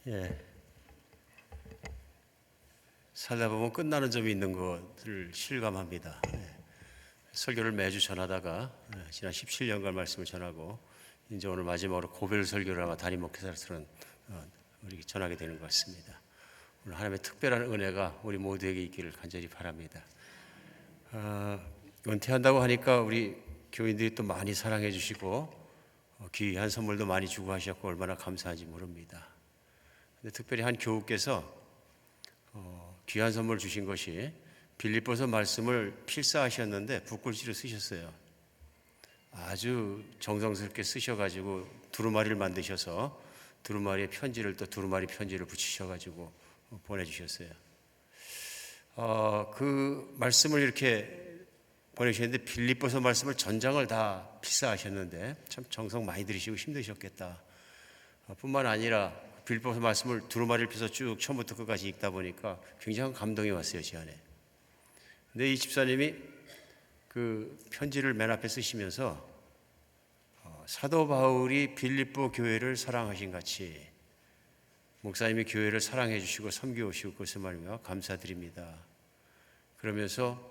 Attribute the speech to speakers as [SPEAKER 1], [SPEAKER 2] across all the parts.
[SPEAKER 1] 예, 살다 보면 끝나는 점이 있는 것을 실감합니다. 설교를 매주 전하다가 지난 17년간 말씀을 전하고 이제 오늘 마지막으로 고별 설교를 아마 담임 목회자로서는 우리 전하게 되는 것 같습니다. 오늘 하나님의 특별한 은혜가 우리 모두에게 있기를 간절히 바랍니다. 은퇴한다고 하니까 우리 교인들이 또 많이 사랑해 주시고 귀한 선물도 많이 주고 하셨고 얼마나 감사한지 모릅니다. 근데 특별히 한 교우께서 귀한 선물 주신 것이 빌립보서 말씀을 필사하셨는데 붓글씨로 쓰셨어요. 아주 정성스럽게 쓰셔가지고 두루마리를 만드셔서 두루마리에 편지를 또 두루마리 편지를 붙이셔가지고 보내주셨어요. 그 말씀을 이렇게 보내주셨는데 빌립보서 말씀을 전장을 다 필사하셨는데 참 정성 많이 들이시고 힘드셨겠다. 뿐만 아니라 빌립보서 말씀을 두루마리를 펴서 쭉 처음부터 끝까지 읽다 보니까 굉장한 감동이 왔어요, 제 안에. 근데 이 집사님이 그 편지를 맨 앞에 쓰시면서 사도 바울이 빌립보 교회를 사랑하신 같이 목사님이 교회를 사랑해 주시고 섬겨 오시고 그것을 말하며 감사드립니다. 그러면서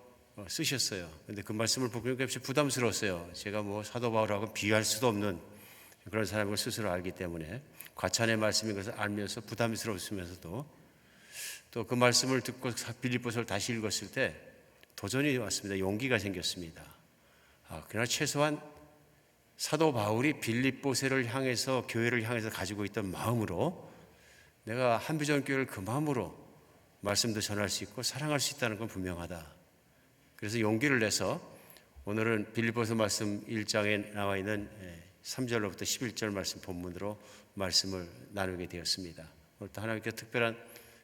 [SPEAKER 1] 쓰셨어요. 근데 그 말씀을 보니까 부담스러웠어요. 제가 뭐 사도 바울하고 비교할 수도 없는 그런 사람을 스스로 알기 때문에 과찬의 말씀인 것을 알면서 부담스러웠으면서도 또 그 말씀을 듣고 빌립보서를 다시 읽었을 때 도전이 왔습니다. 용기가 생겼습니다. 그러나 최소한 사도 바울이 빌립보서를 향해서 교회를 향해서 가지고 있던 마음으로 내가 한비전 교회를 그 마음으로 말씀도 전할 수 있고 사랑할 수 있다는 건 분명하다. 그래서 용기를 내서 오늘은 빌립보서 말씀 1장에 나와 있는 3절로부터 11절 말씀 본문으로 말씀을 나누게 되었습니다. 오늘 또 하나님께 특별한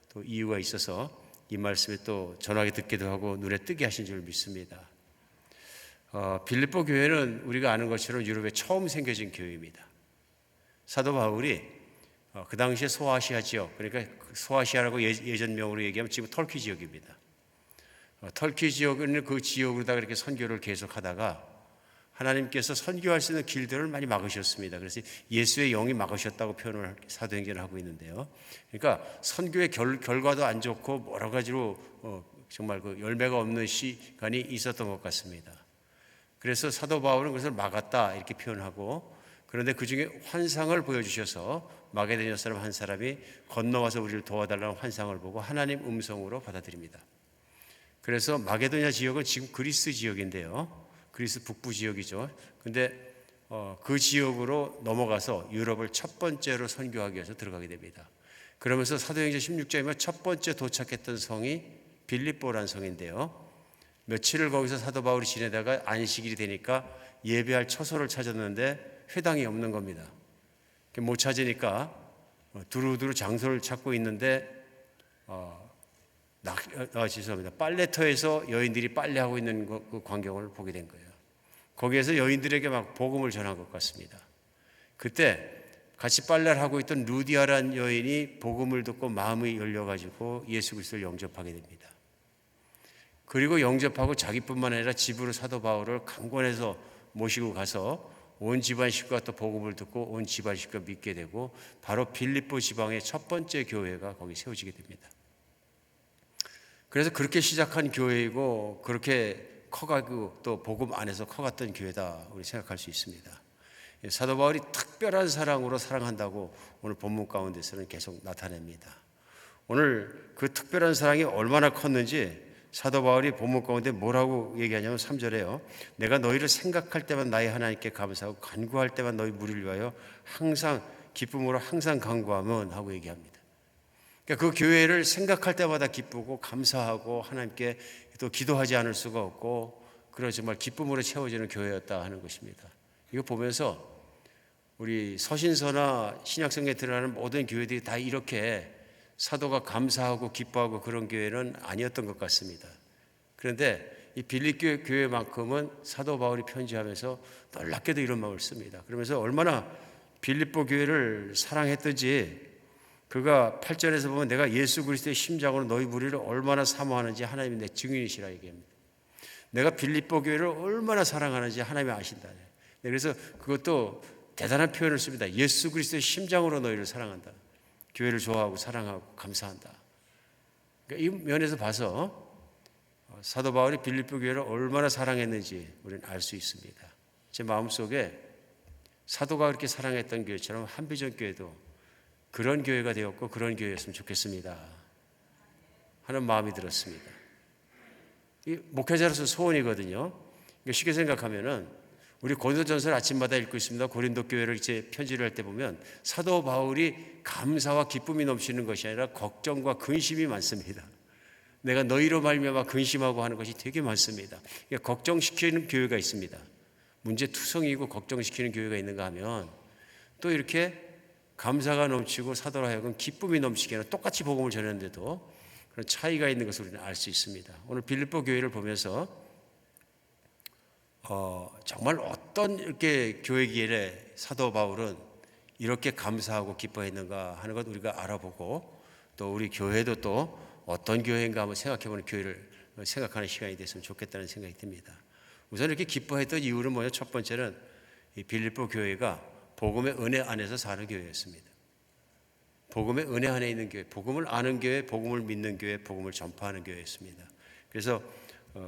[SPEAKER 1] 또 이유가 있어서 이 말씀에 또 전하게 듣기도 하고 눈에 뜨게 하신 줄 믿습니다. 빌립보 교회는 우리가 아는 것처럼 유럽에 처음 생겨진 교회입니다. 사도 바울이 그 당시에 소아시아 지역, 그러니까 소아시아라고 예전명으로 얘기하면 지금 터키 지역입니다. 터키 지역은 그 지역으로다가 이렇게 선교를 계속하다가 하나님께서 선교할 수 있는 길들을 많이 막으셨습니다. 그래서 예수의 영이 막으셨다고 표현을 사도행전을 하고 있는데요. 그러니까 선교의 결과도 안 좋고 여러 가지로 정말 그 열매가 없는 시간이 있었던 것 같습니다. 그래서 사도 바울은 그것을 막았다 이렇게 표현하고, 그런데 그 중에 환상을 보여주셔서 마게도냐 사람 한 사람이 건너와서 우리를 도와달라는 환상을 보고 하나님 음성으로 받아들입니다. 그래서 마게도냐 지역은 지금 그리스 지역인데요. 그리스 북부 지역이죠. 근데 그 지역으로 넘어가서 유럽을 첫 번째로 선교하기 위해서 들어가게 됩니다. 그러면서 사도행전 16장이면 첫 번째 도착했던 성이 빌립보라는 성인데요. 며칠을 거기서 사도 바울이 지내다가 안식일이 되니까 예배할 처소를 찾았는데 회당이 없는 겁니다. 못 찾으니까 두루두루 장소를 찾고 있는데 죄송합니다. 빨래터에서 여인들이 빨래하고 있는 그 광경을 보게 된 거예요. 거기에서 여인들에게 막 복음을 전한 것 같습니다. 그때 같이 빨래를 하고 있던 루디아라는 여인이 복음을 듣고 마음이 열려가지고 예수 그리스도를 영접하게 됩니다. 그리고 영접하고 자기뿐만 아니라 집으로 사도 바울을 강권해서 모시고 가서 온 집안 식구가 또 복음을 듣고 온 집안 식구가 믿게 되고 바로 빌립보 지방의 첫 번째 교회가 거기 세워지게 됩니다. 그래서 그렇게 시작한 교회이고 그렇게 커가고 또 복음 안에서 커갔던 교회다 우리 생각할 수 있습니다. 사도 바울이 특별한 사랑으로 사랑한다고 오늘 본문 가운데서는 계속 나타냅니다. 오늘 그 특별한 사랑이 얼마나 컸는지 사도 바울이 본문 가운데 뭐라고 얘기하냐면 3절에요. 내가 너희를 생각할 때만 나의 하나님께 감사하고 간구할 때만 너희 무리를 위하여 항상 기쁨으로 항상 간구하면 하고 얘기합니다. 그러니까 그 교회를 생각할 때마다 기쁘고 감사하고 하나님께 또 기도하지 않을 수가 없고 그런 정말 기쁨으로 채워지는 교회였다 하는 것입니다. 이거 보면서 우리 서신서나 신약성경에 드러나는 모든 교회들이 다 이렇게 사도가 감사하고 기뻐하고 그런 교회는 아니었던 것 같습니다. 그런데 이 빌립보 교회만큼은 사도 바울이 편지하면서 놀랍게도 이런 마음을 씁니다. 그러면서 얼마나 빌립보 교회를 사랑했던지 그가 8절에서 보면 내가 예수 그리스도의 심장으로 너희 무리를 얼마나 사모하는지 하나님이 내 증인이시라 얘기합니다. 내가 빌립보 교회를 얼마나 사랑하는지 하나님이 아신다. 그래서 그것도 대단한 표현을 씁니다. 예수 그리스도의 심장으로 너희를 사랑한다. 교회를 좋아하고 사랑하고 감사한다. 그러니까 이 면에서 봐서 사도 바울이 빌립보 교회를 얼마나 사랑했는지 우리는 알 수 있습니다. 제 마음속에 사도가 그렇게 사랑했던 교회처럼 한비전 교회도 그런 교회가 되었고 그런 교회였으면 좋겠습니다 하는 마음이 들었습니다. 이 목회자로서 소원이거든요. 쉽게 생각하면은 우리 고린도전서를 아침마다 읽고 있습니다. 고린도 교회를 이제 편지를 할 때 보면 사도 바울이 감사와 기쁨이 넘치는 것이 아니라 걱정과 근심이 많습니다. 내가 너희로 말미암아 근심하고 하는 것이 되게 많습니다. 그러니까 걱정시키는 교회가 있습니다. 문제투성이고 걱정시키는 교회가 있는가 하면 또 이렇게 감사가 넘치고 사도로 하여금 기쁨이 넘치게 하는 똑같이 복음을 전했는데도 그런 차이가 있는 것을 우리는 알 수 있습니다. 오늘 빌립보 교회를 보면서 정말 어떤 이렇게 교회기에 사도 바울은 이렇게 감사하고 기뻐했는가 하는 것 우리가 알아보고 또 우리 교회도 또 어떤 교회인가 한번 생각해보는 교회를 생각하는 시간이 됐으면 좋겠다는 생각이 듭니다. 우선 이렇게 기뻐했던 이유는 뭐냐? 첫 번째는 이 빌립보 교회가 복음의 은혜 안에서 사는 교회였습니다. 복음의 은혜 안에 있는 교회, 복음을 아는 교회, 복음을 믿는 교회, 복음을 전파하는 교회였습니다. 그래서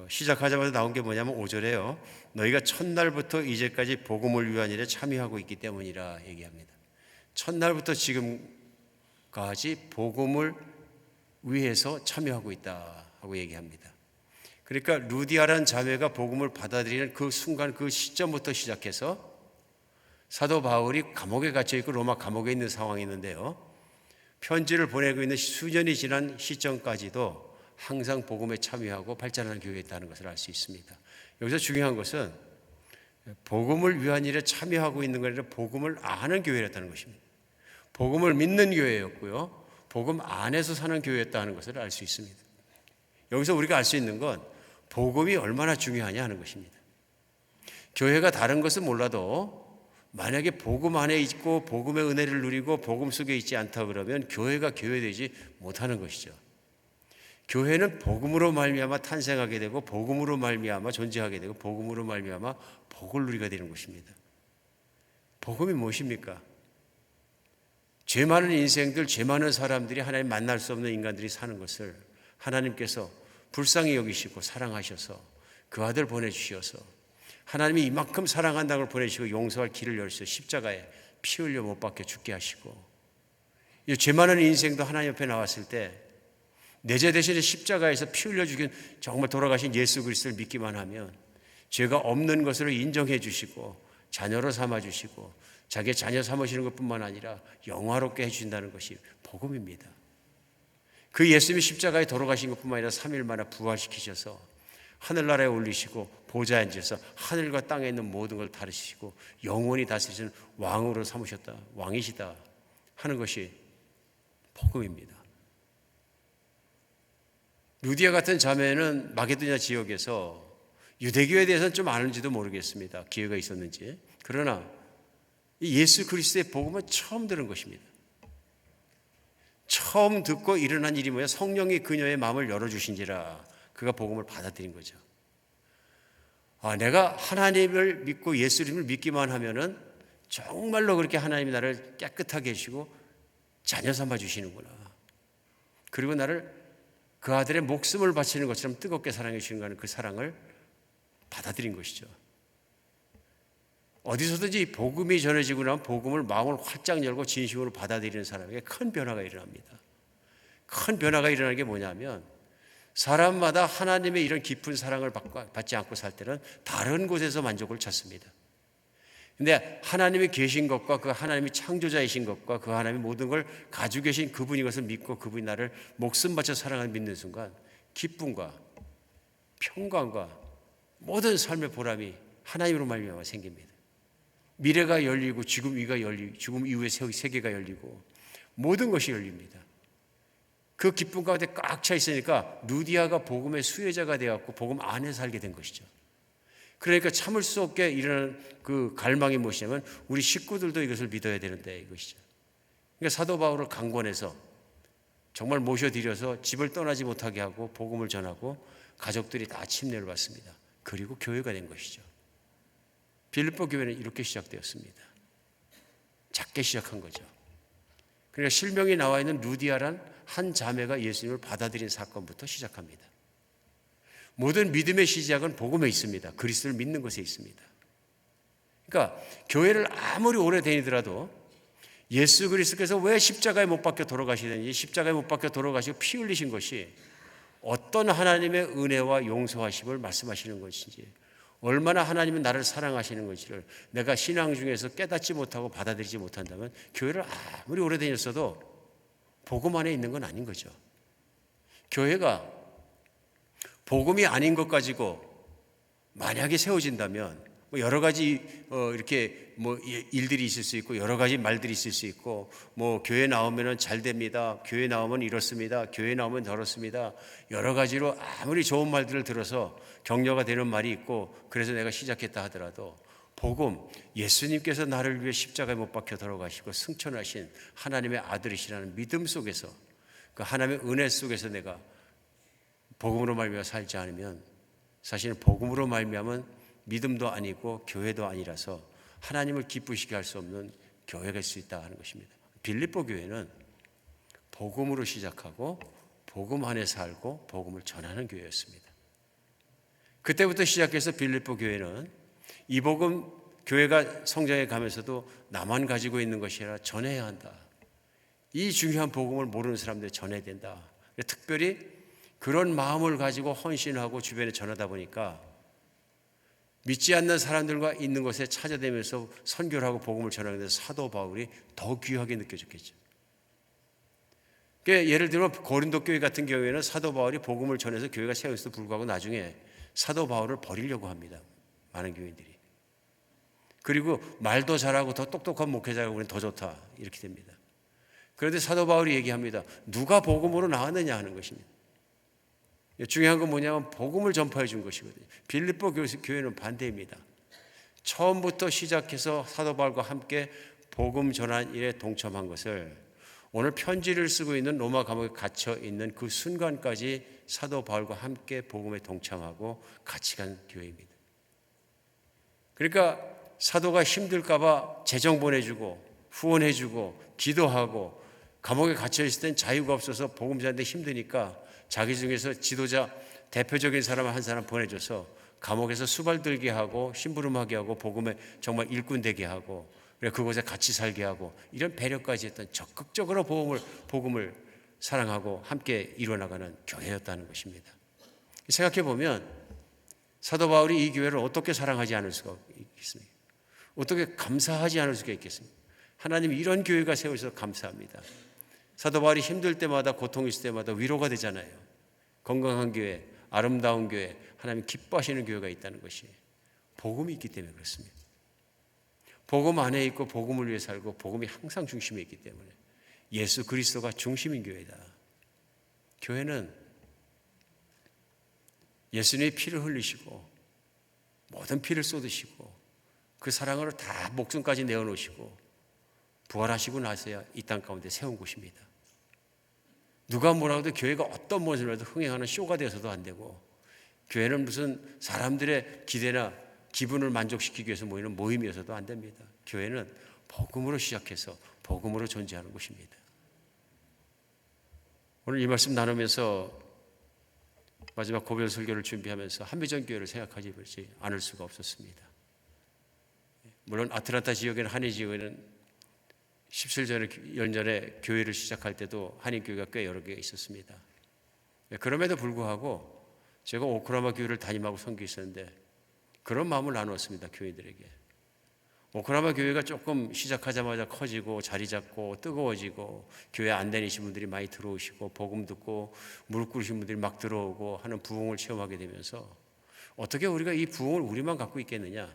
[SPEAKER 1] 시작하자마자 나온 게 뭐냐면 5절에요. 너희가 첫날부터 이제까지 복음을 위한 일에 참여하고 있기 때문이라 얘기합니다. 첫날부터 지금까지 복음을 위해서 참여하고 있다 하고 얘기합니다. 그러니까 루디아라는 자매가 복음을 받아들이는 그 순간 그 시점부터 시작해서 사도 바울이 감옥에 갇혀 있고 로마 감옥에 있는 상황이 있는데요. 편지를 보내고 있는 수년이 지난 시점까지도 항상 복음에 참여하고 발전하는 교회에 있다는 것을 알 수 있습니다. 여기서 중요한 것은 복음을 위한 일에 참여하고 있는 게 아니라 복음을 아는 교회였다는 것입니다. 복음을 믿는 교회였고요. 복음 안에서 사는 교회였다는 것을 알 수 있습니다. 여기서 우리가 알 수 있는 건 복음이 얼마나 중요하냐 하는 것입니다. 교회가 다른 것은 몰라도 만약에 복음 안에 있고 복음의 은혜를 누리고 복음 속에 있지 않다 그러면 교회가 교회되지 못하는 것이죠. 교회는 복음으로 말미암아 탄생하게 되고 복음으로 말미암아 존재하게 되고 복음으로 말미암아 복을 누리게 되는 것입니다. 복음이 무엇입니까? 죄 많은 인생들, 죄 많은 사람들이 하나님 만날 수 없는 인간들이 사는 것을 하나님께서 불쌍히 여기시고 사랑하셔서 그 아들 보내주셔서 하나님이 이만큼 사랑한다는 걸 보내주시고 용서할 길을 열셔서 십자가에 피 흘려 못 박혀 죽게 하시고 이 죄 많은 인생도 하나님 옆에 나왔을 때 내 죄 대신에 십자가에서 피 흘려 죽인 정말 돌아가신 예수 그리스도를 믿기만 하면 죄가 없는 것으로 인정해 주시고 자녀로 삼아 주시고 자기의 자녀 삼으시는 것뿐만 아니라 영화롭게 해주신다는 것이 복음입니다. 그 예수님이 십자가에 돌아가신 것뿐만 아니라 3일 만에 부활시키셔서 하늘나라에 올리시고 보좌에 앉으셔서 하늘과 땅에 있는 모든 걸 다루시고 영원히 다스리시는 왕으로 삼으셨다, 왕이시다 하는 것이 복음입니다. 루디아 같은 자매는 마게도냐 지역에서 유대교에 대해서는 좀 아는지도 모르겠습니다. 기회가 있었는지. 그러나 예수 그리스도의 복음은 처음 들은 것입니다. 처음 듣고 일어난 일이 뭐야? 성령이 그녀의 마음을 열어주신지라 그가 복음을 받아들인 거죠. 내가 하나님을 믿고 예수님을 믿기만 하면은 정말로 그렇게 하나님이 나를 깨끗하게 해주시고 자녀 삼아 주시는구나. 그리고 나를 그 아들의 목숨을 바치는 것처럼 뜨겁게 사랑해 주시는 그 사랑을 받아들인 것이죠. 어디서든지 복음이 전해지고 나면 복음을 마음을 활짝 열고 진심으로 받아들이는 사람에게 큰 변화가 일어납니다. 큰 변화가 일어나는 게 뭐냐면 사람마다 하나님의 이런 깊은 사랑을 받지 않고 살 때는 다른 곳에서 만족을 찾습니다. 근데 하나님이 계신 것과 그 하나님이 창조자이신 것과 그 하나님이 모든 걸 가지고 계신 그분인 것을 믿고 그분이 나를 목숨 바쳐 사랑하는 믿는 순간 기쁨과 평강과 모든 삶의 보람이 하나님으로 말미암아 생깁니다. 미래가 열리고 죽음 위가 열리고 죽음 이후의 세계가 열리고 모든 것이 열립니다. 그 기쁨 가운데 꽉 차 있으니까 루디아가 복음의 수혜자가 되었고 복음 안에 살게 된 것이죠. 그러니까 참을 수 없게 일어나는 그 갈망이 무엇이냐면 우리 식구들도 이것을 믿어야 되는데 이것이죠. 그러니까 사도 바울을 강권해서 정말 모셔드려서 집을 떠나지 못하게 하고 복음을 전하고 가족들이 다 침례를 받습니다. 그리고 교회가 된 것이죠. 빌립보 교회는 이렇게 시작되었습니다. 작게 시작한 거죠. 그러니까 실명이 나와 있는 루디아란 한 자매가 예수님을 받아들인 사건부터 시작합니다. 모든 믿음의 시작은 복음에 있습니다. 그리스도를 믿는 것에 있습니다. 그러니까 교회를 아무리 오래 다니더라도 예수 그리스도께서 왜 십자가에 못 박혀 돌아가시든지 십자가에 못 박혀 돌아가시고 피 흘리신 것이 어떤 하나님의 은혜와 용서하심을 말씀하시는 것인지, 얼마나 하나님은 나를 사랑하시는 것인지를 내가 신앙 중에서 깨닫지 못하고 받아들이지 못한다면 교회를 아무리 오래 다녔어도 복음 안에 있는 건 아닌 거죠. 교회가 복음이 아닌 것 가지고 만약에 세워진다면 여러 가지 이렇게 일들이 있을 수 있고 여러 가지 말들이 있을 수 있고 교회 나오면은 잘 됩니다. 교회 나오면 이렇습니다. 교회 나오면 저렇습니다. 여러 가지로 아무리 좋은 말들을 들어서 격려가 되는 말이 있고 그래서 내가 시작했다 하더라도 복음, 예수님께서 나를 위해 십자가에 못 박혀 돌아가시고 승천하신 하나님의 아들이시라는 믿음 속에서 그 하나님의 은혜 속에서 내가 복음으로 말미암아 살지 않으면 사실은 복음으로 말미암은 믿음도 아니고 교회도 아니라서 하나님을 기쁘시게 할 수 없는 교회가 될 수 있다 하는 것입니다. 빌립보 교회는 복음으로 시작하고 복음 안에 살고 복음을 전하는 교회였습니다. 그때부터 시작해서 빌립보 교회는 이 복음 교회가 성장해 가면서도 나만 가지고 있는 것이 아니라 전해야 한다. 이 중요한 복음을 모르는 사람들이 전해야 된다. 특별히 그런 마음을 가지고 헌신하고 주변에 전하다 보니까 믿지 않는 사람들과 있는 곳에 찾아다니면서 선교를 하고 복음을 전하는 데서 사도 바울이 더 귀하게 느껴졌겠죠. 그러니까 예를 들면 고린도 교회 같은 경우에는 사도 바울이 복음을 전해서 교회가 세워져도 불구하고 나중에 사도 바울을 버리려고 합니다. 많은 교인들이. 그리고 말도 잘하고 더 똑똑한 목회자가 우리는 더 좋다 이렇게 됩니다. 그런데 사도 바울이 얘기합니다. 누가 복음으로 나왔느냐 하는 것입니다. 중요한 건 뭐냐면 복음을 전파해 준 것이거든요. 빌립보 교회는 반대입니다. 처음부터 시작해서 사도 바울과 함께 복음 전환 일에 동참한 것을 오늘 편지를 쓰고 있는 로마 감옥에 갇혀 있는 그 순간까지 사도 바울과 함께 복음에 동참하고 같이 간 교회입니다. 그러니까 사도가 힘들까 봐 재정 보내주고 후원해주고 기도하고 감옥에 갇혀 있을 땐 자유가 없어서 복음 전하는데 힘드니까 자기 중에서 지도자 대표적인 사람을 한 사람 보내줘서 감옥에서 수발들게 하고 심부름하게 하고 복음에 정말 일꾼 되게 하고 그래 그곳에 같이 살게 하고 이런 배려까지 했던 적극적으로 복음을 사랑하고 함께 이루어나가는 교회였다는 것입니다. 생각해 보면 사도 바울이 이 교회를 어떻게 사랑하지 않을 수가 있겠습니까? 어떻게 감사하지 않을 수가 있겠습니까? 하나님이 이런 교회가 세워져서 감사합니다. 사도 바울이 힘들 때마다 고통 있을 때마다 위로가 되잖아요. 건강한 교회, 아름다운 교회, 하나님 기뻐하시는 교회가 있다는 것이 복음이 있기 때문에 그렇습니다. 복음 안에 있고 복음을 위해 살고 복음이 항상 중심에 있기 때문에 예수 그리스도가 중심인 교회다. 교회는 예수님의 피를 흘리시고 모든 피를 쏟으시고 그 사랑을 다 목숨까지 내어놓으시고 부활하시고 나서야 이 땅 가운데 세운 곳입니다. 누가 뭐라 해도 교회가 어떤 모습이라도 흥행하는 쇼가 되어서도 안 되고 교회는 무슨 사람들의 기대나 기분을 만족시키기 위해서 모이는 모임이어서도 안 됩니다. 교회는 복음으로 시작해서 복음으로 존재하는 곳입니다. 오늘 이 말씀 나누면서 마지막 고별 설교를 준비하면서 한미전 교회를 생각하지 않을 수가 없었습니다. 물론 아틀란타 지역에는 한인 지역에는 17년 전에 교회를 시작할 때도 한인교회가 꽤 여러 개 있었습니다. 그럼에도 불구하고 제가 오클라호마 교회를 담임하고 섬기셨는데 그런 마음을 나누었습니다. 교인들에게. 오클라호마 교회가 조금 시작하자마자 커지고 자리 잡고 뜨거워지고 교회 안 다니신 분들이 많이 들어오시고 복음 듣고 무릎 꿇으신 분들이 막 들어오고 하는 부흥을 체험하게 되면서 어떻게 우리가 이 부흥을 우리만 갖고 있겠느냐.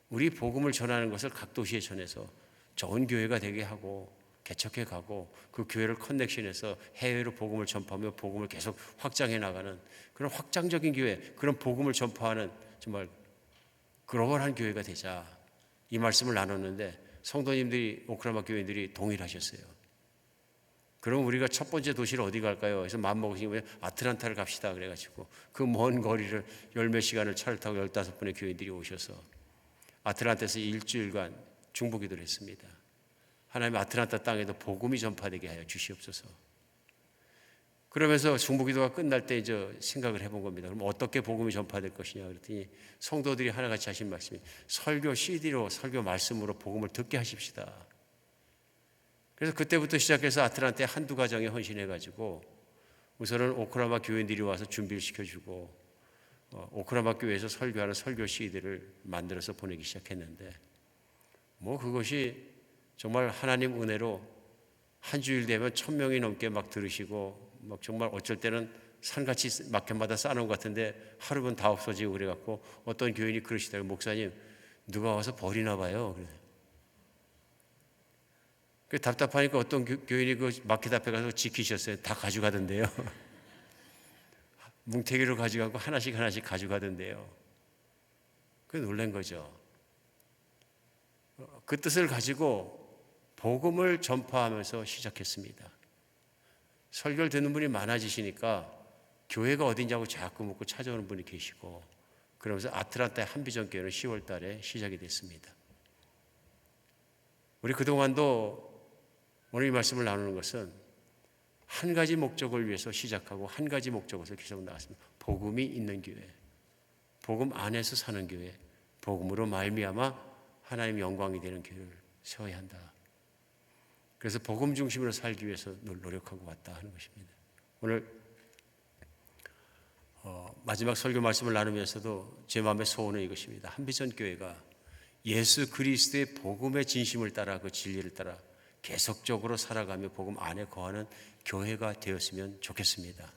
[SPEAKER 1] 우리 복음을 전하는 것을 각 도시에 전해서 좋은 교회가 되게 하고 개척해 가고 그 교회를 커넥션해서 해외로 복음을 전파하며 복음을 계속 확장해 나가는 그런 확장적인 교회, 그런 복음을 전파하는 정말 글로벌한 교회가 되자 이 말씀을 나눴는데 성도님들이 오클라호마 교회들이 동의하셨어요. 그럼 우리가 첫 번째 도시를 어디 갈까요? 그래서 마음먹으시면 아틀란타를 갑시다 그래가지고 그 먼 거리를 열몇 시간을 차를 타고 15분의 교인들이 오셔서 아틀란타에서 일주일간 중보기도를 했습니다. 하나님의 아틀란타 땅에도 복음이 전파되게 하여 주시옵소서. 그러면서 중보기도가 끝날 때 이제 생각을 해본 겁니다. 그럼 어떻게 복음이 전파될 것이냐 그랬더니 성도들이 하나같이 하신 말씀이 설교 CD로 설교 말씀으로 복음을 듣게 하십시다. 그래서 그때부터 시작해서 아틀란타에 한두 가정에 헌신해가지고 우선은 오클라호마 교인들이 와서 준비를 시켜주고 오클라호마 교회에서 설교하는 설교 CD를 만들어서 보내기 시작했는데 그것이 정말 하나님 은혜로 한 주일 되면 1,000명이 넘게 막 들으시고 정말 어쩔 때는 산같이 마켓마다 쌓아놓은 것 같은데 하루는 다 없어지고 그래갖고 어떤 교인이 그러시더라고요. 목사님 누가 와서 버리나 봐요. 그래. 답답하니까 어떤 교인이 그 마켓 앞에 가서 지키셨어요. 다 가져가던데요. 뭉태기로 가져가고 하나씩 가져가던데요. 그게 놀란 거죠. 그 뜻을 가지고 복음을 전파하면서 시작했습니다. 설교를 듣는 분이 많아지시니까 교회가 어디냐고 자꾸 묻고 찾아오는 분이 계시고 그러면서 아틀란타의 한비전 교회는 10월 달에 시작이 됐습니다. 우리 그동안도 오늘 이 말씀을 나누는 것은 한 가지 목적을 위해서 시작하고 한 가지 목적에서 계속 나왔습니다. 복음이 있는 교회, 복음 안에서 사는 교회, 복음으로 말미암아 하나님 영광이 되는 교회를 세워야 한다. 그래서 복음 중심으로 살기 위해서 늘 노력하고 왔다 하는 것입니다. 오늘 마지막 설교 말씀을 나누면서도 제 마음의 소원은 이것입니다. 한비전 교회가 예수 그리스도의 복음의 진심을 따라 그 진리를 따라 계속적으로 살아가며 복음 안에 거하는 교회가 되었으면 좋겠습니다.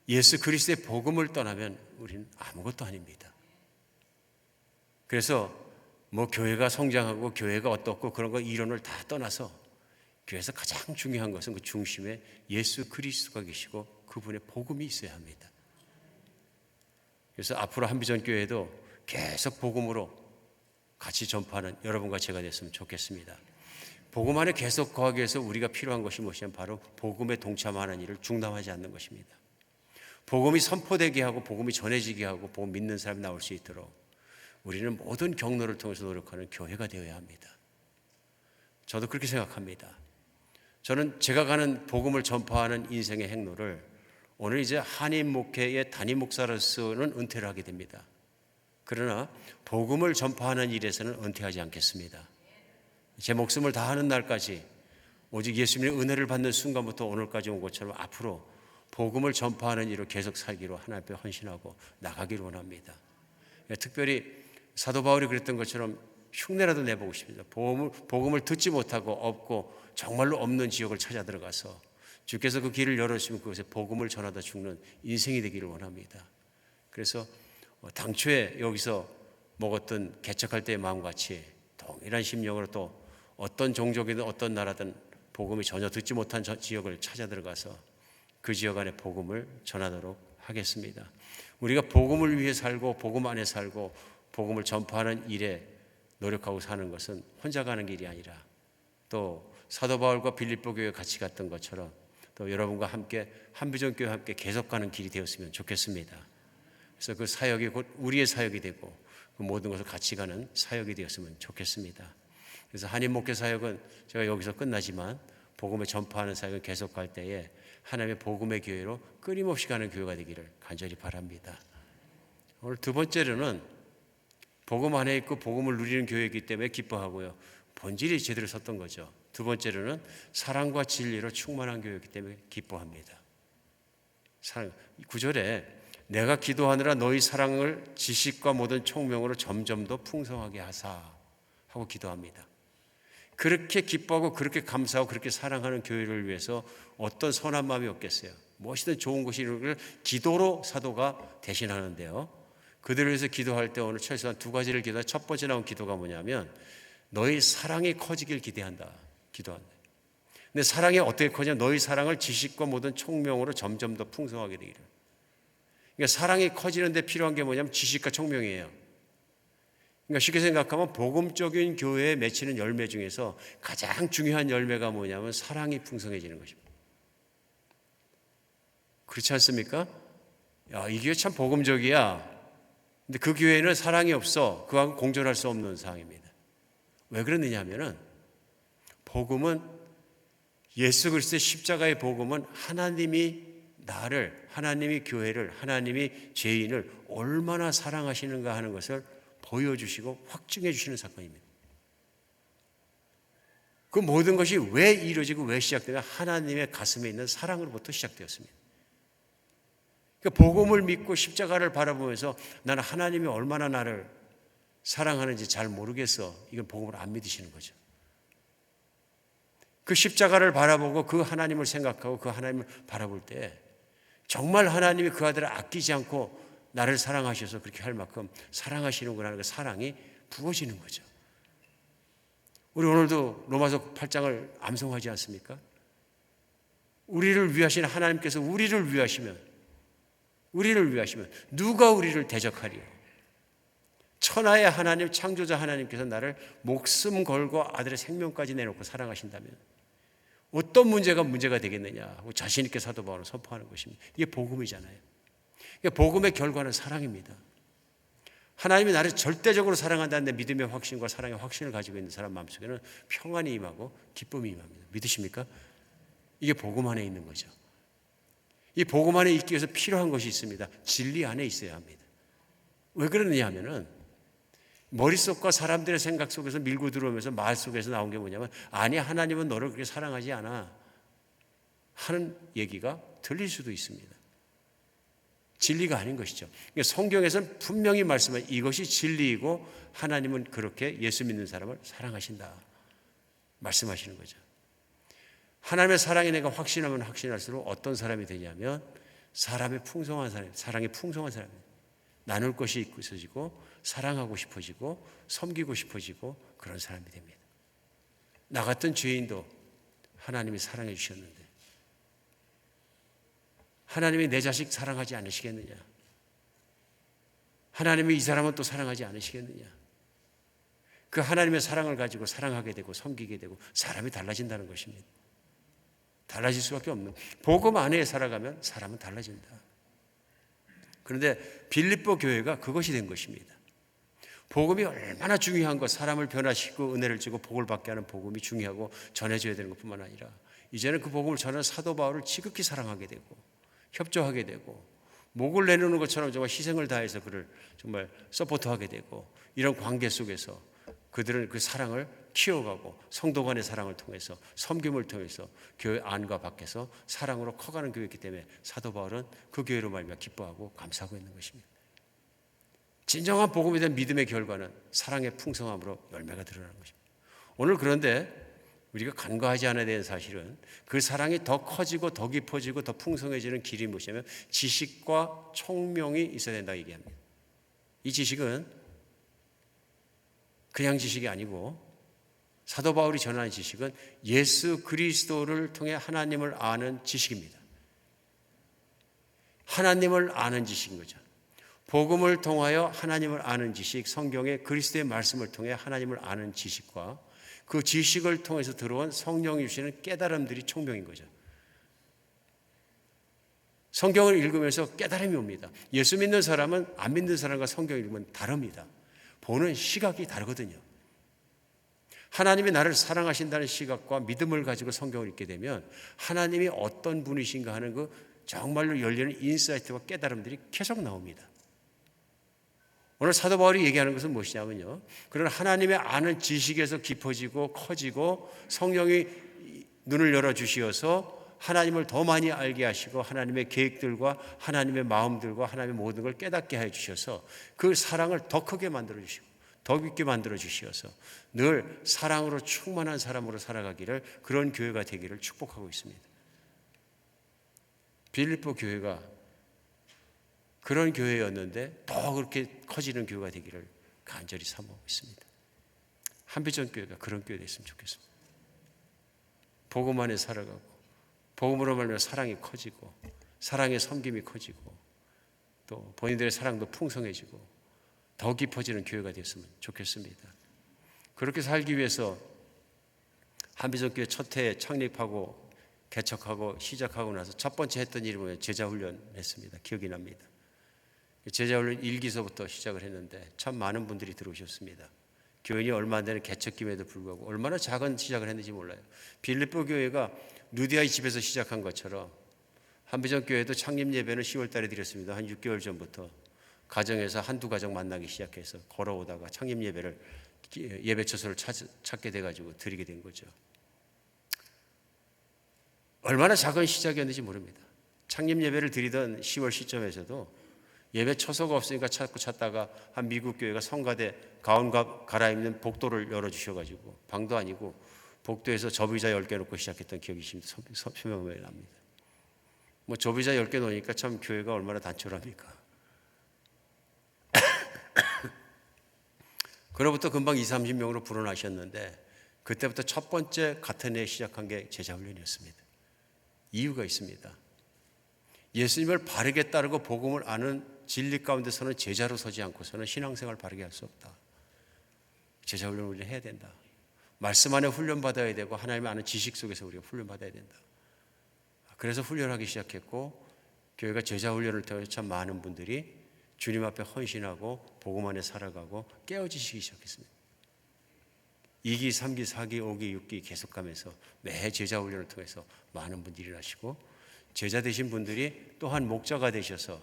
[SPEAKER 1] 예수 그리스도의 복음을 떠나면 우리는 아무것도 아닙니다. 그래서 교회가 성장하고 교회가 어떻고 그런 거 이론을 다 떠나서 교회에서 가장 중요한 것은 그 중심에 예수 그리스도가 계시고 그분의 복음이 있어야 합니다. 그래서 앞으로 한비전 교회도 계속 복음으로 같이 전파하는 여러분과 제가 됐으면 좋겠습니다. 복음 안에 계속 거하기 위해서 우리가 필요한 것이 무엇이냐면 바로 복음에 동참하는 일을 중단하지 않는 것입니다. 복음이 선포되게 하고 복음이 전해지게 하고 복음 믿는 사람이 나올 수 있도록 우리는 모든 경로를 통해서 노력하는 교회가 되어야 합니다. 저도 그렇게 생각합니다. 저는 제가 가는 복음을 전파하는 인생의 행로를 오늘 이제 한인 목회의 담임 목사로서는 은퇴를 하게 됩니다. 그러나 복음을 전파하는 일에서는 은퇴하지 않겠습니다. 제 목숨을 다하는 날까지 오직 예수님의 은혜를 받는 순간부터 오늘까지 온 것처럼 앞으로 복음을 전파하는 일을 계속 살기로 하나님 앞에 헌신하고 나가기를 원합니다. 특별히 사도 바울이 그랬던 것처럼 흉내라도 내보고 싶습니다. 복음을 듣지 못하고 없고 정말로 없는 지역을 찾아 들어가서 주께서 그 길을 열어주시면 그곳에 복음을 전하다 죽는 인생이 되기를 원합니다. 그래서 당초에 여기서 먹었던 개척할 때의 마음같이 동일한 심령으로 또 어떤 종족이든 어떤 나라든 복음이 전혀 듣지 못한 지역을 찾아 들어가서 그 지역 안에 복음을 전하도록 하겠습니다. 우리가 복음을 위해 살고 복음 안에 살고 복음을 전파하는 일에 노력하고 사는 것은 혼자 가는 길이 아니라 또 사도 바울과 빌립보 교회에 같이 갔던 것처럼 또 여러분과 함께 한비전 교회와 함께 계속 가는 길이 되었으면 좋겠습니다. 그래서 그 사역이 곧 우리의 사역이 되고 그 모든 것을 같이 가는 사역이 되었으면 좋겠습니다. 그래서 한인 목회 사역은 제가 여기서 끝나지만 복음을 전파하는 사역을 계속 갈 때에 하나님의 복음의 교회로 끊임없이 가는 교회가 되기를 간절히 바랍니다. 오늘 두 번째로는 복음 안에 있고 복음을 누리는 교회이기 때문에 기뻐하고요. 본질이 제대로 섰던 거죠. 두 번째로는 사랑과 진리로 충만한 교회이기 때문에 기뻐합니다. 9절에 내가 기도하느라 너희 사랑을 지식과 모든 총명으로 점점 더 풍성하게 하사 하고 기도합니다. 그렇게 기뻐하고 그렇게 감사하고 그렇게 사랑하는 교회를 위해서 어떤 선한 마음이 없겠어요. 무엇이든 좋은 것이 이런 걸 기도로 사도가 대신하는데요. 그들을 위해서 기도할 때 오늘 최소한 두 가지를 기도한다. 첫 번째 나온 기도가 뭐냐면 너희 사랑이 커지길 기도한다. 근데 사랑이 어떻게 커지냐? 너희 사랑을 지식과 모든 총명으로 점점 더 풍성하게 되기를. 그러니까 사랑이 커지는 데 필요한 게 뭐냐면 지식과 총명이에요. 그러니까 쉽게 생각하면 복음적인 교회에 맺히는 열매 중에서 가장 중요한 열매가 뭐냐면 사랑이 풍성해지는 것입니다. 그렇지 않습니까? 야, 이 교회 참 복음적이야. 근데 그 교회는 사랑이 없어. 그하고 공존할 수 없는 상황입니다. 왜 그러느냐 하면은 복음은, 예수 그리스도의 십자가의 복음은 하나님이 나를, 하나님이 교회를, 하나님이 죄인을 얼마나 사랑하시는가 하는 것을 보여주시고 확증해 주시는 사건입니다. 그 모든 것이 왜 이루어지고 왜 시작되냐? 하나님의 가슴에 있는 사랑으로부터 시작되었습니다. 그러니까 복음을 믿고 십자가를 바라보면서 나는 하나님이 얼마나 나를 사랑하는지 잘 모르겠어, 이건 복음을 안 믿으시는 거죠. 그 십자가를 바라보고 그 하나님을 생각하고 그 하나님을 바라볼 때 정말 하나님이 그 아들을 아끼지 않고 나를 사랑하셔서 그렇게 할 만큼 사랑하시는구나 하는 그 사랑이 부어지는 거죠. 우리 오늘도 로마서 8장을 암송하지 않습니까? 우리를 위하시는 하나님께서 우리를 위하시면 누가 우리를 대적하리요? 천하의 하나님, 창조자 하나님께서 나를 목숨 걸고 아들의 생명까지 내놓고 사랑하신다면 어떤 문제가 되겠느냐? 자신 있게 사도 바울은 선포하는 것입니다. 이게 복음이잖아요. 그러니까 복음의 결과는 사랑입니다. 하나님이 나를 절대적으로 사랑한다는 믿음의 확신과 사랑의 확신을 가지고 있는 사람 마음속에는 평안이 임하고 기쁨이 임합니다. 믿으십니까? 이게 복음 안에 있는 거죠. 이 복음 안에 있기 위해서 필요한 것이 있습니다. 진리 안에 있어야 합니다. 왜 그러느냐 하면은 머릿속과 사람들의 생각 속에서 밀고 들어오면서 말 속에서 나온 게 뭐냐면, 아니 하나님은 너를 그렇게 사랑하지 않아 하는 얘기가 들릴 수도 있습니다. 진리가 아닌 것이죠. 그러니까 성경에서는 분명히 말씀한 이것이 진리이고 하나님은 그렇게 예수 믿는 사람을 사랑하신다 말씀하시는 거죠. 하나님의 사랑에 내가 확신하면 확신할수록 어떤 사람이 되냐면 사람의 풍성한 사람, 사랑이 풍성한 사람입니다. 나눌 것이 있어지고 사랑하고 싶어지고 섬기고 싶어지고 그런 사람이 됩니다. 나 같은 죄인도 하나님이 사랑해 주셨는데 하나님이 내 자식 사랑하지 않으시겠느냐? 하나님이 이 사람은 또 사랑하지 않으시겠느냐? 그 하나님의 사랑을 가지고 사랑하게 되고 섬기게 되고 사람이 달라진다는 것입니다. 달라질 수밖에 없는, 복음 안에 살아가면 사람은 달라진다. 그런데 빌립보 교회가 그것이 된 것입니다. 복음이 얼마나 중요한 것, 사람을 변화시키고 은혜를 주고 복을 받게 하는 복음이 중요하고 전해져야 되는 것뿐만 아니라 이제는 그 복음을 전하는 사도 바울을 지극히 사랑하게 되고 협조하게 되고 목을 내놓는 것처럼 정말 희생을 다해서 그를 정말 서포트하게 되고, 이런 관계 속에서 그들은 그 사랑을 키워가고 성도 간의 사랑을 통해서 섬김을 통해서 교회 안과 밖에서 사랑으로 커가는 교회이기 때문에 사도 바울은 그 교회로 말미암아 기뻐하고 감사하고 있는 것입니다. 진정한 복음에 대한 믿음의 결과는 사랑의 풍성함으로 열매가 드러나는 것입니다. 오늘 그런데 우리가 간과하지 않아야 되는 사실은 그 사랑이 더 커지고 더 깊어지고 더 풍성해지는 길이 무엇이냐면 지식과 총명이 있어야 된다고 얘기합니다. 이 지식은 그냥 지식이 아니고 사도 바울이 전하는 지식은 예수 그리스도를 통해 하나님을 아는 지식입니다. 하나님을 아는 지식인 거죠. 복음을 통하여 하나님을 아는 지식, 성경의 그리스도의 말씀을 통해 하나님을 아는 지식과 그 지식을 통해서 들어온 성령이 주시는 깨달음들이 총명인 거죠. 성경을 읽으면서 깨달음이 옵니다. 예수 믿는 사람은 안 믿는 사람과 성경을 읽으면 다릅니다. 보는 시각이 다르거든요. 하나님이 나를 사랑하신다는 시각과 믿음을 가지고 성경을 읽게 되면 하나님이 어떤 분이신가 하는 그 정말로 열리는 인사이트와 깨달음들이 계속 나옵니다. 오늘 사도 바울이 얘기하는 것은 무엇이냐면요, 그런 하나님의 아는 지식에서 깊어지고 커지고 성령이 눈을 열어주시어서 하나님을 더 많이 알게 하시고 하나님의 계획들과 하나님의 마음들과 하나님의 모든 걸 깨닫게 해주셔서 그 사랑을 더 크게 만들어주시고 더 깊게 만들어주시어서 늘 사랑으로 충만한 사람으로 살아가기를, 그런 교회가 되기를 축복하고 있습니다. 빌립보 교회가 그런 교회였는데 더 그렇게 커지는 교회가 되기를 간절히 사모하고 있습니다. 한빛전 교회가 그런 교회가 됐으면 좋겠습니다. 복음 안에 살아가고 복음으로 말미암아 사랑이 커지고 사랑의 섬김이 커지고 또 본인들의 사랑도 풍성해지고 더 깊어지는 교회가 됐으면 좋겠습니다. 그렇게 살기 위해서 한빛전 교회 첫 해에 창립하고 개척하고 시작하고 나서 첫 번째 했던 일이 뭐예요? 제자훈련 했습니다. 기억이 납니다. 제자훈련 1기서부터 시작을 했는데 참 많은 분들이 들어오셨습니다. 교인이 얼마 안 되는 개척김에도 불구하고 얼마나 작은 시작을 했는지 몰라요. 빌립보 교회가 루디아의 집에서 시작한 것처럼 한비전 교회도 창립 예배는 10월 달에 드렸습니다. 한 6개월 전부터 가정에서 한두 가정 만나기 시작해서 걸어오다가 창립 예배를 예배 처소를 찾게 돼가지고 드리게 된 거죠. 얼마나 작은 시작이었는지 모릅니다. 창립 예배를 드리던 10월 시점에서도 예배 처소가 없으니까 찾다가 한 미국 교회가 성가대 가운 갈아입는 복도를 열어주셔가지고 방도 아니고 복도에서 접의자 10개 놓고 시작했던 기억이 소명이 납니다. 뭐 접의자 10개 놓으니까 참 교회가 얼마나 단촐합니까? 그로부터 금방 20-30명으로 불어나셨는데 그때부터 첫 번째 같은 해에 시작한 게 제자훈련이었습니다. 이유가 있습니다. 예수님을 바르게 따르고 복음을 아는 진리 가운데서는 제자로 서지 않고서는 신앙생활 바르게 할 수 없다. 제자훈련을 우리는 해야 된다. 말씀 안에 훈련받아야 되고 하나님을 아는 지식 속에서 우리가 훈련받아야 된다. 그래서 훈련하기 시작했고 교회가 제자훈련을 통해서 참 많은 분들이 주님 앞에 헌신하고 복음 안에 살아가고 깨어지시기 시작했습니다. 2기, 3기, 4기, 5기, 6기 계속 가면서 매 제자훈련을 통해서 많은 분들이 일하시고 제자 되신 분들이 또한 목자가 되셔서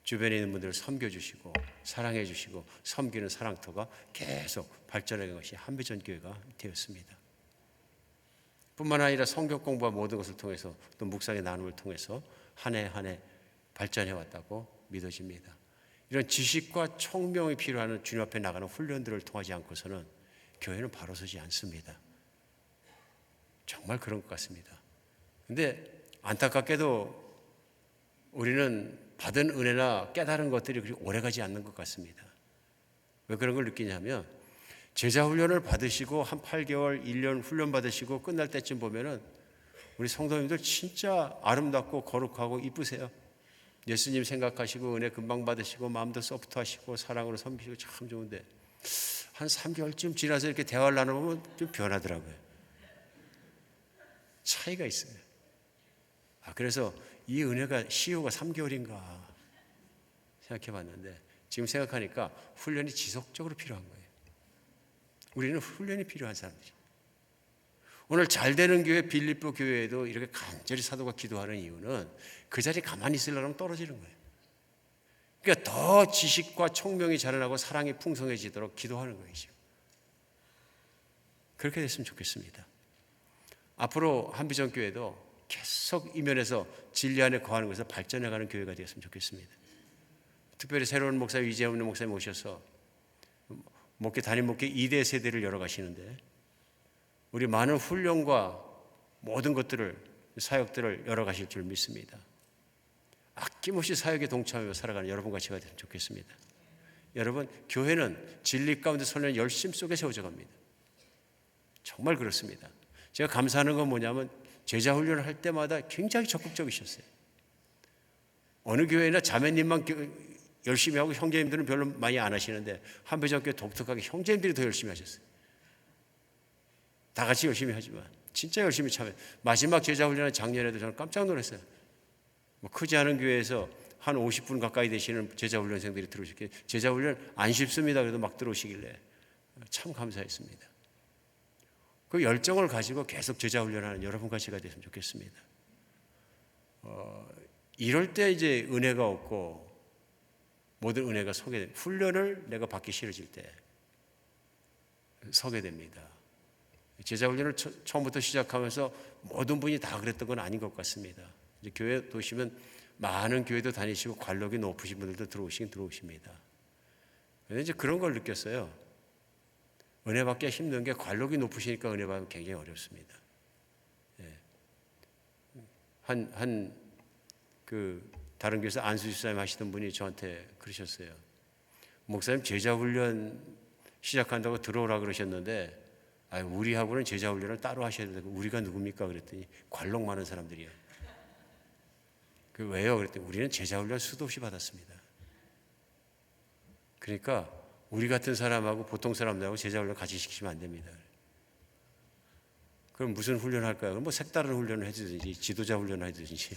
[SPEAKER 1] 주변에 있는 분들을 섬겨주시고 사랑해주시고 섬기는 사랑터가 계속 발전하는 것이 한비전 교회가 되었습니다. 뿐만 아니라 성경 공부와 모든 것을 통해서 또 묵상의 나눔을 통해서 한 해 한 해 발전해왔다고 믿어집니다. 이런 지식과 총명이 필요한 주님 앞에 나가는 훈련들을 통하지 않고서는 교회는 바로 서지 않습니다. 정말 그런 것 같습니다. 그런데 안타깝게도 우리는 받은 은혜나 깨달은 것들이 그렇게 오래가지 않는 것 같습니다. 왜 그런 걸 느끼냐면 제자 훈련을 받으시고 한 8개월, 1년 훈련 받으시고 끝날 때쯤 보면은 우리 성도님들 진짜 아름답고 거룩하고 이쁘세요. 예수님 생각하시고 은혜 금방 받으시고 마음도 소프트하시고 사랑으로 섬기시고 참 좋은데 한 3개월쯤 지나서 이렇게 대화를 나눠보면 좀 변하더라고요. 차이가 있어요. 그래서 이 은혜가 시효가 3개월인가 생각해 봤는데 지금 생각하니까 훈련이 지속적으로 필요한 거예요. 우리는 훈련이 필요한 사람들이에요. 오늘 잘 되는 교회 빌립보 교회에도 이렇게 간절히 사도가 기도하는 이유는 그 자리에 가만히 있으려면 떨어지는 거예요. 그러니까 더 지식과 총명이 자라나고 사랑이 풍성해지도록 기도하는 거예요. 그렇게 됐으면 좋겠습니다. 앞으로 한비전 교회도 계속 이면에서 진리 안에 거하는 것에서 발전해가는 교회가 되었으면 좋겠습니다. 특별히 새로운 목사 이재훈 목사님 오셔서 담임 목회 2대 세대를 열어가시는데 우리 많은 훈련과 모든 것들을 사역들을 열어가실 줄 믿습니다. 아낌없이 사역에 동참하며 살아가는 여러분과 제가 되면 좋겠습니다. 여러분, 교회는 진리 가운데 서는 열심 속에 세워져 갑니다. 정말 그렇습니다. 제가 감사하는 건 뭐냐면 제자 훈련을 할 때마다 굉장히 적극적이셨어요. 어느 교회나 자매님만 열심히 하고 형제님들은 별로 많이 안 하시는데 한비전교회 독특하게 형제님들이 더 열심히 하셨어요. 다 같이 열심히 하지만 진짜 열심히 참여해요. 마지막 제자 훈련은 작년에도 저는 깜짝 놀랐어요. 크지 않은 교회에서 한 50분 가까이 되시는 제자 훈련생들이 들어오시길래 제자 훈련 안 쉽습니다. 그래도 막 들어오시길래 참 감사했습니다. 그 열정을 가지고 계속 제자 훈련하는 여러분과 제가 됐으면 좋겠습니다. 이럴 때 이제 은혜가 없고 모든 은혜가 서게 됩니다. 훈련을 내가 받기 싫어질 때 서게 됩니다. 제자 훈련을 처음부터 시작하면서 모든 분이 다 그랬던 건 아닌 것 같습니다. 이제 교회 도시면 많은 교회도 다니시고 관록이 높으신 분들도 들어오십니다. 그런데 이제 그런 걸 느꼈어요. 은혜 받기 힘든 게 관록이 높으시니까 은혜 받으면 굉장히 어렵습니다. 다른 교회에서 안수 집사님 하시던 분이 저한테 그러셨어요. 목사님 제자 훈련 시작한다고 들어오라 그러셨는데 우리하고는 제자 훈련을 따로 하셔야 되고 우리가 누굽니까? 그랬더니 관록 많은 사람들이에요. 왜요? 그랬더니 우리는 제자 훈련 수도 없이 받았습니다. 그러니까 우리 같은 사람하고 보통 사람들하고 제자 훈련 같이 시키시면 안 됩니다. 그럼 무슨 훈련할까요? 그럼 색다른 훈련을 해주든지 지도자 훈련을 해주든지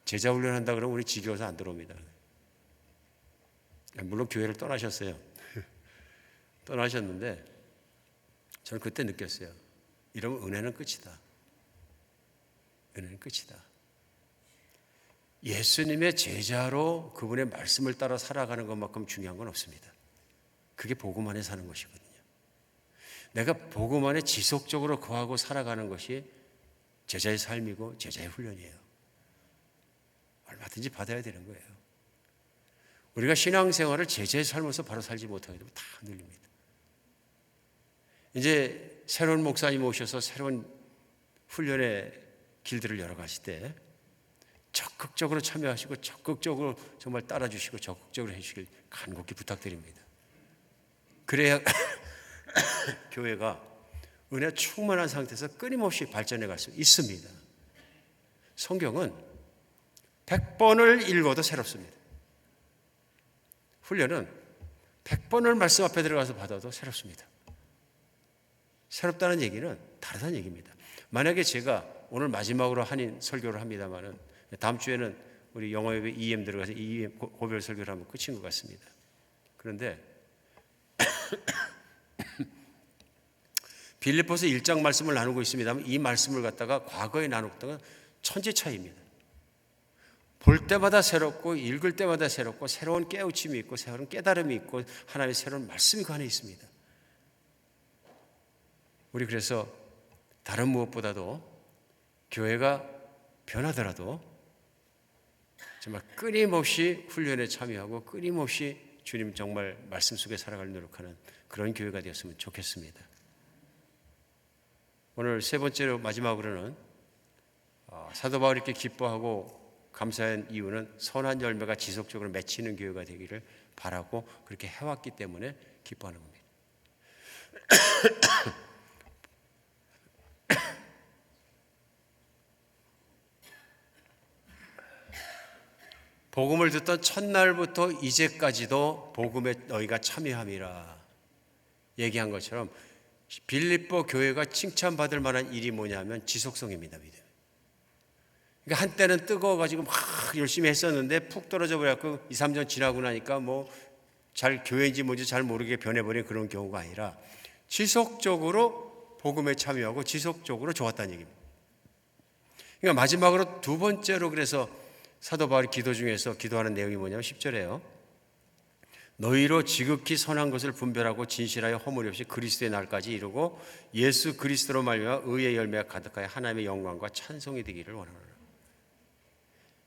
[SPEAKER 1] 제자 훈련한다 그러면 우리 지겨워서 안 들어옵니다. 물론 교회를 떠나셨어요. 떠나셨는데 저는 그때 느꼈어요. 이러면 은혜는 끝이다. 은혜는 끝이다. 예수님의 제자로 그분의 말씀을 따라 살아가는 것만큼 중요한 건 없습니다. 그게 복음 안에 사는 것이거든요. 내가 복음 안에 지속적으로 거하고 살아가는 것이 제자의 삶이고 제자의 훈련이에요. 얼마든지 받아야 되는 거예요. 우리가 신앙생활을 제자의 삶으로서 바로 살지 못하게 되면 다 흔들립니다. 이제 새로운 목사님 오셔서 새로운 훈련의 길들을 열어가실 때 적극적으로 참여하시고 적극적으로 정말 따라주시고 적극적으로 해주시길 간곡히 부탁드립니다. 그래야 교회가 은혜 충만한 상태에서 끊임없이 발전해 갈 수 있습니다. 성경은 100번을 읽어도 새롭습니다. 훈련은 100번을 말씀 앞에 들어가서 받아도 새롭습니다. 새롭다는 얘기는 다르다는 얘기입니다. 만약에 제가 오늘 마지막으로 한인 설교를 합니다만은 다음 주에는 우리 영어예배 EM 들어가서 EM 고별 설교를 하면 끝인 것 같습니다. 그런데 빌립보서 1장 말씀을 나누고 있습니다만 이 말씀을 갖다가 과거에 나눴던 건 천지 차이입니다. 볼 때마다 새롭고 읽을 때마다 새롭고 새로운 깨우침이 있고 새로운 깨달음이 있고 하나님의 새로운 말씀이 그 안에 있습니다. 우리 그래서 다른 무엇보다도 교회가 변하더라도 정말 끊임없이 훈련에 참여하고 끊임없이 주님 정말 말씀 속에 살아갈 노력하는 그런 교회가 되었으면 좋겠습니다. 오늘 세 번째로 마지막으로는 사도 바울이 이렇게 기뻐하고 감사한 이유는 선한 열매가 지속적으로 맺히는 교회가 되기를 바라고 그렇게 해왔기 때문에 기뻐하는 겁니다. 복음을 듣던 첫날부터 이제까지도 복음에 너희가 참여함이라 얘기한 것처럼 빌립보 교회가 칭찬받을 만한 일이 뭐냐면 지속성입니다. 믿음. 그러니까 한때는 뜨거워가지고 막 열심히 했었는데 푹 떨어져 버려갖고 2, 3년 지나고 나니까 뭐 잘 교회인지 뭔지 잘 모르게 변해버린 그런 경우가 아니라 지속적으로 복음에 참여하고 지속적으로 좋았다는 얘기입니다. 그러니까 마지막으로 두 번째로 그래서 사도 바울이 기도 중에서 기도하는 내용이 뭐냐면 10절에요. 너희로 지극히 선한 것을 분별하고 진실하여 허물이 없이 그리스도의 날까지 이루고 예수 그리스도로 말미암아 의의 열매가 가득하여 하나님의 영광과 찬송이 되기를 원하노라.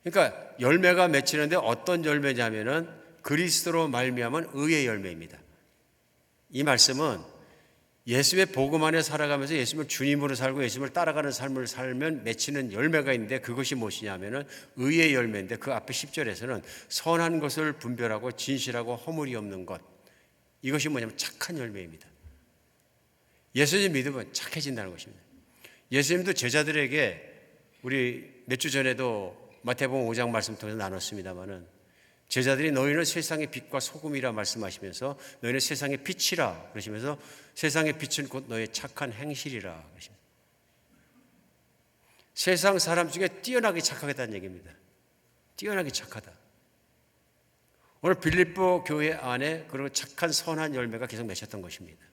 [SPEAKER 1] 그러니까 열매가 맺히는데 어떤 열매냐면은 그리스도로 말미암은 의의 열매입니다. 이 말씀은 예수의 복음 안에 살아가면서 예수님을 주님으로 살고 예수님을 따라가는 삶을 살면 맺히는 열매가 있는데 그것이 무엇이냐면은 의의 열매인데 그 앞에 10절에서는 선한 것을 분별하고 진실하고 허물이 없는 것, 이것이 뭐냐면 착한 열매입니다. 예수님 믿으면 착해진다는 것입니다. 예수님도 제자들에게 우리 몇 주 전에도 마태복음 5장 말씀 통해서 나눴습니다마는 제자들이 너희는 세상의 빛과 소금이라 말씀하시면서 너희는 세상의 빛이라 그러시면서 세상의 빛은 곧 너희의 착한 행실이라 그러십니다. 세상 사람 중에 뛰어나게 착하겠다는 얘기입니다. 뛰어나게 착하다. 오늘 빌립보 교회 안에 그런 착한 선한 열매가 계속 맺혔던 것입니다.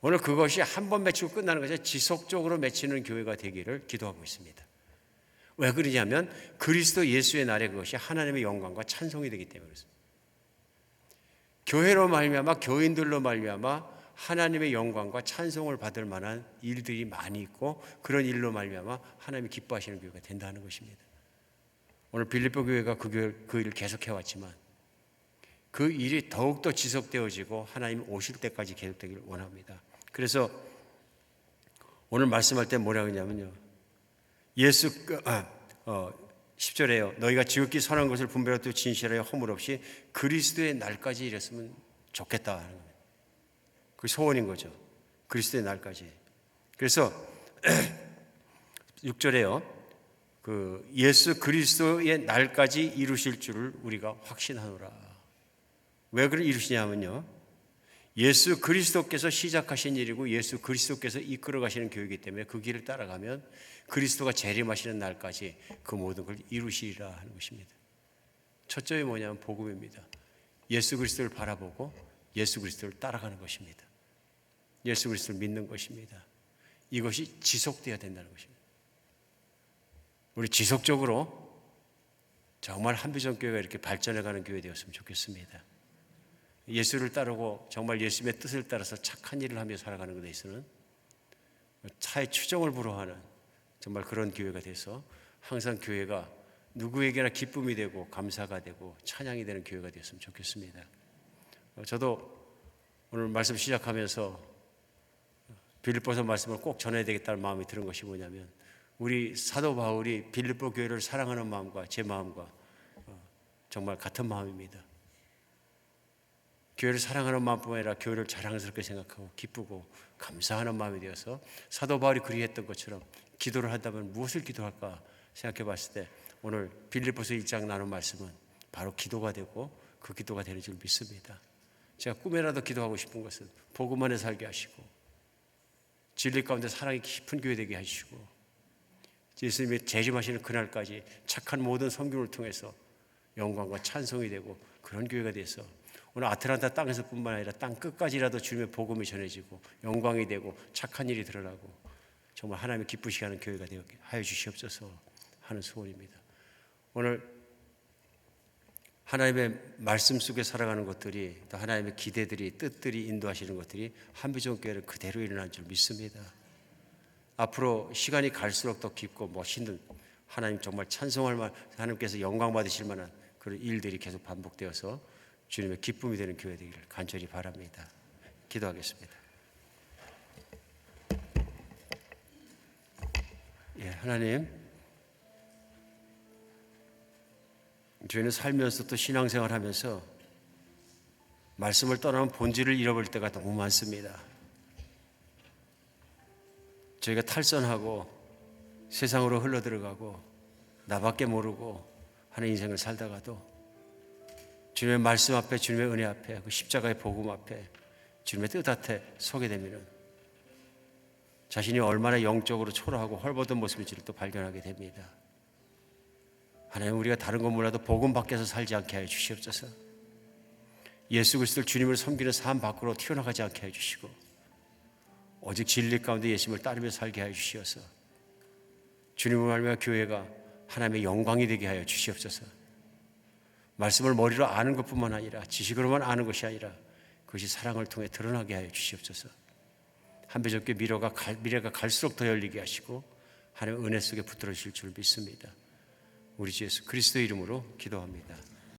[SPEAKER 1] 오늘 그것이 한 번 맺히고 끝나는 것이 지속적으로 맺히는 교회가 되기를 기도하고 있습니다. 왜 그러냐면 그리스도 예수의 날에 그것이 하나님의 영광과 찬송이 되기 때문에 그렇습니다. 교회로 말미암아 교인들로 말미암아 하나님의 영광과 찬송을 받을 만한 일들이 많이 있고 그런 일로 말미암아 하나님이 기뻐하시는 교회가 된다는 것입니다. 오늘 빌립보 교회가 그 일을 계속해왔지만 그 일이 더욱더 지속되어지고 하나님 오실 때까지 계속되기를 원합니다. 그래서 오늘 말씀할 때 뭐라고 하냐면요. 10절에요. 너희가 지극히 선한 것을 분별하고 진실하여 허물 없이 그리스도의 날까지 이랬으면 좋겠다. 그 소원인 거죠. 그리스도의 날까지. 그래서 6절에요. 그 예수 그리스도의 날까지 이루실 줄을 우리가 확신하노라. 왜 그걸 이루시냐면요. 예수 그리스도께서 시작하신 일이고 예수 그리스도께서 이끌어 가시는 교회이기 때문에 그 길을 따라가면 그리스도가 재림하시는 날까지 그 모든 걸 이루시리라 하는 것입니다. 첫 점이 뭐냐면 복음입니다. 예수 그리스도를 바라보고 예수 그리스도를 따라가는 것입니다. 예수 그리스도를 믿는 것입니다. 이것이 지속되어야 된다는 것입니다. 우리 지속적으로 정말 한비전교회가 이렇게 발전해가는 교회 되었으면 좋겠습니다. 예수를 따르고 정말 예수님의 뜻을 따라서 착한 일을 하며 살아가는 것에 있어서는 차의 추종을 불허하는 정말 그런 교회가 돼서 항상 교회가 누구에게나 기쁨이 되고 감사가 되고 찬양이 되는 교회가 되었으면 좋겠습니다. 저도 오늘 말씀 시작하면서 빌립보서 말씀을 꼭 전해야 되겠다는 마음이 드는 것이 뭐냐면, 우리 사도 바울이 빌립보 교회를 사랑하는 마음과 제 마음과 정말 같은 마음입니다. 교회를 사랑하는 마음뿐만 아니라 교회를 자랑스럽게 생각하고 기쁘고 감사하는 마음이 되어서 사도 바울이 그리했던 것처럼 기도를 한다면 무엇을 기도할까 생각해 봤을 때 오늘 빌립보서 1장 나눈 말씀은 바로 기도가 되고 그 기도가 되는 줄 믿습니다. 제가 꿈에라도 기도하고 싶은 것은 복음 안에 살게 하시고 진리 가운데 사랑이 깊은 교회 되게 하시고 예수님이 재림하시는 그날까지 착한 모든 성경을 통해서 영광과 찬송이 되고 그런 교회가 돼서 오늘 아틀란타 땅에서 뿐만 아니라 땅 끝까지라도 주님의 복음이 전해지고 영광이 되고 착한 일이 드러나고 정말 하나님의 기쁘시게 하는 교회가 되게 하여 주시옵소서 하는 소원입니다. 오늘 하나님의 말씀 속에 살아가는 것들이, 또 하나님의 기대들이, 뜻들이 인도하시는 것들이 한비전교회는 그대로 일어난 줄 믿습니다. 앞으로 시간이 갈수록 더 깊고 멋있는, 하나님 정말 찬송할 만, 하나님께서 영광 받으실 만한 그런 일들이 계속 반복되어서 주님의 기쁨이 되는 교회 되기를 간절히 바랍니다. 기도하겠습니다. 하나님, 저희는 살면서 또 신앙생활하면서 말씀을 떠나면 본질을 잃어버릴 때가 너무 많습니다. 저희가 탈선하고 세상으로 흘러들어가고 나밖에 모르고 하는 인생을 살다가도 주님의 말씀 앞에, 주님의 은혜 앞에, 그 십자가의 복음 앞에, 주님의 뜻 앞에 서게 되면 자신이 얼마나 영적으로 초라하고 헐벗은 모습인지를 또 발견하게 됩니다. 하나님, 우리가 다른 건 몰라도 복음 밖에서 살지 않게 하여 주시옵소서. 예수 그리스도를 주님을 섬기는 삶 밖으로 튀어나가지 않게 하여 주시고 오직 진리 가운데 예수님을 따르며 살게 하여 주시어서 주님을 말미암아 교회가 하나님의 영광이 되게 하여 주시옵소서. 말씀을 머리로 아는 것뿐만 아니라 지식으로만 아는 것이 아니라 그것이 사랑을 통해 드러나게 하여 주시옵소서. 한비전교회 미래가 갈수록 더 열리게 하시고 하나님의 은혜 속에 붙들어 주실 줄 믿습니다. 우리 주 예수 그리스도의 이름으로 기도합니다.